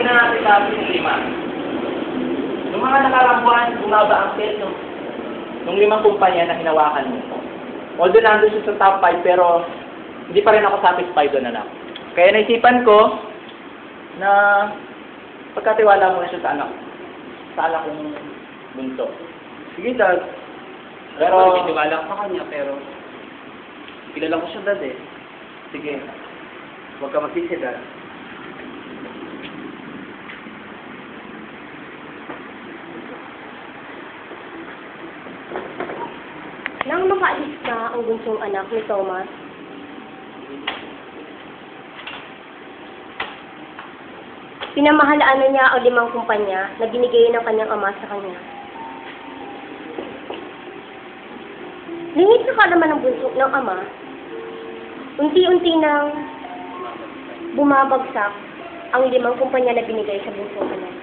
Una natin sa lima. Nung mga nakarang buwan, bumaba ang sales nung limang kumpanya na hinawakan mo. Although nandun siya sa top 5, pero hindi pa rin ako satisfied doon, anak. Kaya naisipan ko na pagkatiwala mo na siya sa anak kong bunso. Sige, Dad. Pero, Tiniwala ko sa kanya, pero kilala ko siya, Dad, eh. Sige. Huwag ka magsisi, Dad. Nang makaalis na ang bunsong anak ni Thomas, pinamahalaan na niya ang limang kumpanya na binigay ng kanyang ama sa kanya. Lingit na kalaman ng bunso ng ama, unti-unti nang bumabagsak ang limang kumpanya na binigay sa bunsong anak.